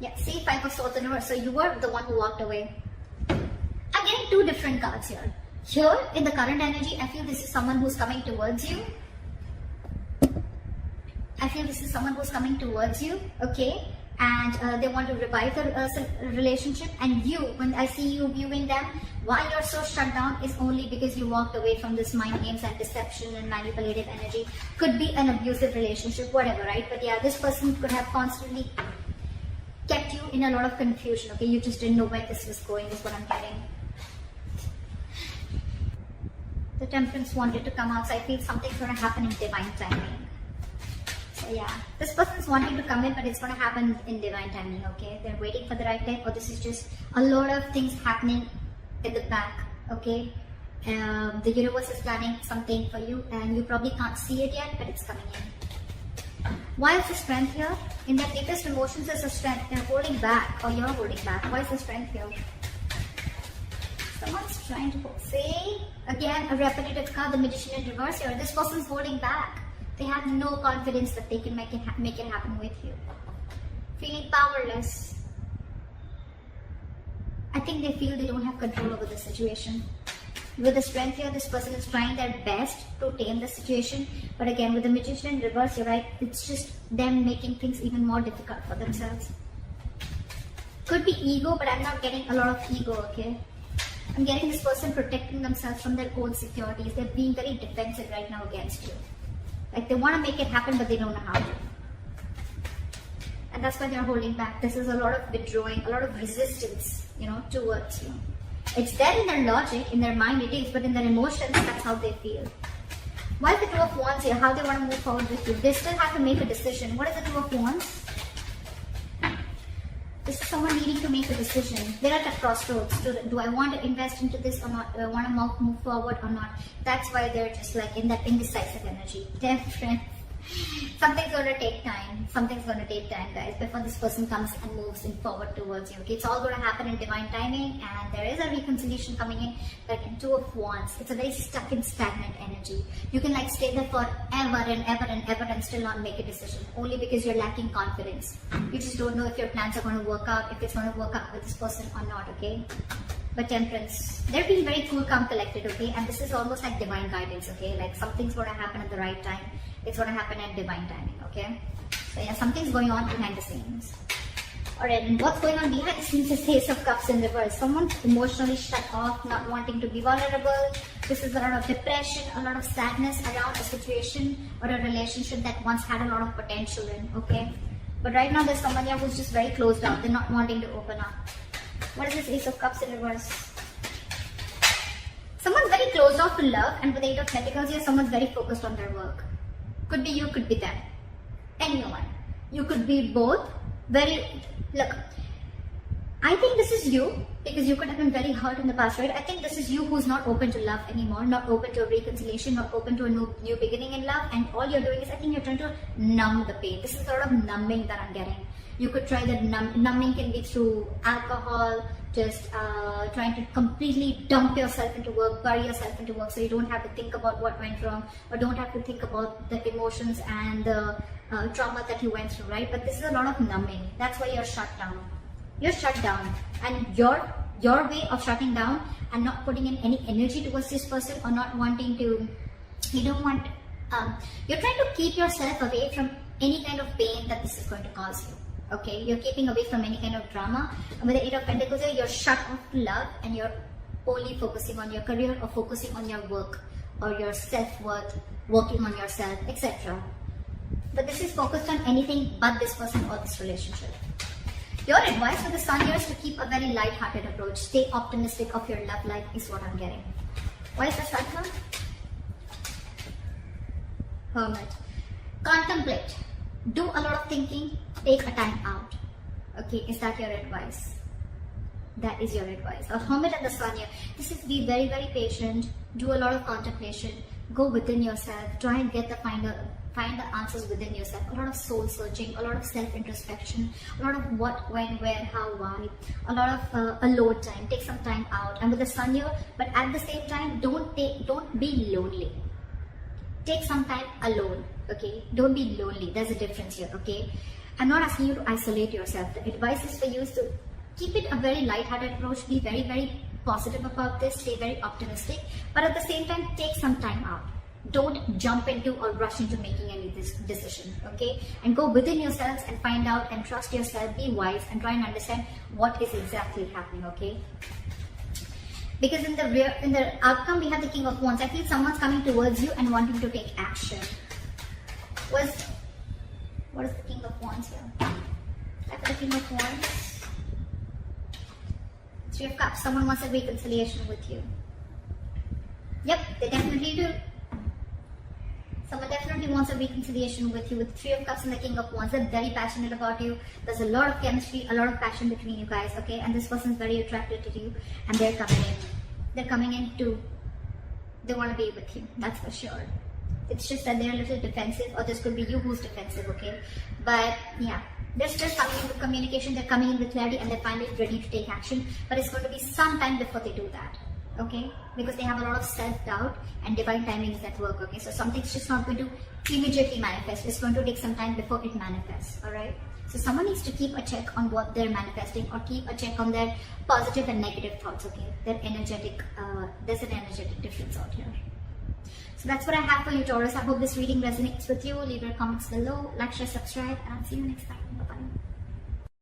Yeah, see, Five of Swords in reverse. So you were the one who walked away. I'm getting two different cards here. Here, in the current energy, I feel this is someone who's coming towards you. I feel this is someone who's coming towards you, okay? And they want to revive the relationship. And you, when I see you viewing them, why you're so shut down is only because you walked away from this mind games and deception and manipulative energy. Could be an abusive relationship, whatever, right? But yeah, this person could have constantly kept you in a lot of confusion, okay? You just didn't know where this was going, is what I'm getting. The Temperance wanted to come out, so I feel something's going to happen in divine timing. So yeah, this person's wanting to come in, but it's going to happen in divine timing, okay? They're waiting for the right time, or this is just a lot of things happening in the back, okay? The universe is planning something for you, and you probably can't see it yet, but it's coming in. Why is the strength here? In their deepest emotions, there's a strength. They're holding back, or you're holding back. Why is the strength here? Someone's trying to say, again, a repetitive card, the Magician in reverse here. This person's holding back. They have no confidence that they can make it happen with you. Feeling powerless. I think they feel they don't have control over the situation. With the strength here, this person is trying their best to tame the situation. But again, with the Magician in reverse, you're right, it's just them making things even more difficult for themselves. Could be ego, but I'm not getting a lot of ego, okay? I'm getting this person protecting themselves from their own securities. They're being very defensive right now against you. Like they want to make it happen, but they don't know how to. And that's why they're holding back. This is a lot of withdrawing, a lot of resistance, towards you. It's there in their logic, in their mind it is, but in their emotions, that's how they feel. Why is the Two of Wands here? How they want to move forward with you? They still have to make a decision. What is the Two of Wands? This is someone needing to make a decision. They're at a crossroads. Do I want to invest into this or not? Do I want to move forward or not? That's why they're just like in that indecisive energy. Different. Something's going to take time. Something's going to take time, guys, before this person comes and moves in forward towards you. Okay, it's all going to happen in divine timing, and there is a reconciliation coming in. Like in Two of Wands, it's a very stuck and stagnant energy. You can like stay there forever and ever and ever and still not make a decision, only because you're lacking confidence. You just don't know if your plans are going to work out, if it's going to work out with this person or not. Okay. But Temperance, they're being very cool, calm, collected, okay? And this is almost like divine guidance, okay? Like something's going to happen at the right time. It's going to happen at divine timing, okay? So yeah, something's going on behind the scenes. Alright, and what's going on behind the scenes is Ace of Cups in reverse. Someone's emotionally shut off, not wanting to be vulnerable. This is a lot of depression, a lot of sadness around a situation or a relationship that once had a lot of potential in, okay? But right now there's someone here who's just very closed down. They're not wanting to open up. What is this Ace of Cups in reverse? Someone's very closed off to love, and with the Eight of Pentacles here, someone's very focused on their work. Could be you, could be them. Anyone. You could be both. Look, I think this is you, because you could have been very hurt in the past, right? I think this is you who's not open to love anymore, not open to a reconciliation, not open to a new beginning in love, and all you're doing is, I think you're trying to numb the pain. This is sort of numbing that I'm getting. You could try that numbing can be through alcohol, just trying to completely dump yourself into work, bury yourself into work, so you don't have to think about what went wrong, or don't have to think about the emotions and the trauma that you went through, right? But this is a lot of numbing. That's why you're shut down. You're shut down, and your way of shutting down and not putting in any energy towards this person, or not wanting to, you're trying to keep yourself away from any kind of pain that this is going to cause you. Okay, you're keeping away from any kind of drama. And with the Eight of Pentacles here, you're shut off to love, and you're only focusing on your career, or focusing on your work, or your self-worth, working on yourself, etc. But this is focused on anything but this person or this relationship. Your advice for the Sun here is to keep a very light-hearted approach. Stay optimistic of your love life is what I'm getting. Why is the Sun here? Hermit. Contemplate. Do a lot of thinking. Take a time out. Okay, is that your advice? That is your advice. A Hermit and the Sun here. This is be very, very patient. Do a lot of contemplation. Go within yourself. Try and find the answers within yourself. A lot of soul searching. A lot of self-introspection. A lot of what, when, where, how, why. A lot of alone time. Take some time out. And with the Sun here, but at the same time, don't be lonely. Take some time alone. Okay, don't be lonely. There's a difference here. Okay. I'm not asking you to isolate yourself. The advice is for you is to keep it a very light-hearted approach, be very, very positive about this, stay very optimistic, but at the same time, take some time out. Don't jump into or rush into making any decision, okay? And go within yourselves and find out and trust yourself, be wise, and try and understand what is exactly happening, okay? Because in the outcome, we have the King of Wands. I feel someone's coming towards you and wanting to take action. What is the King of Wands here? Type of the King of Wands. Three of Cups. Someone wants a reconciliation with you. Yep, they definitely do. Someone definitely wants a reconciliation with you with Three of Cups and the King of Wands. They're very passionate about you. There's a lot of chemistry, a lot of passion between you guys, okay? And this person's very attracted to you, and they're coming in. They're coming in too. They want to be with you, that's for sure. It's just that they're a little defensive, or this could be you who's defensive, okay? But yeah, they're still coming in with communication, they're coming in with clarity, and they're finally ready to take action. But it's going to be some time before they do that, okay? Because they have a lot of self-doubt and divine timings that work, okay? So something's just not going to immediately manifest. It's going to take some time before it manifests, alright? So someone needs to keep a check on what they're manifesting, or keep a check on their positive and negative thoughts, okay? Their energetic, there's an energetic difference out here. So that's what I have for you, Taurus. I hope this reading resonates with you. Leave your comments below, like, share, subscribe, and I'll see you next time. Bye-bye.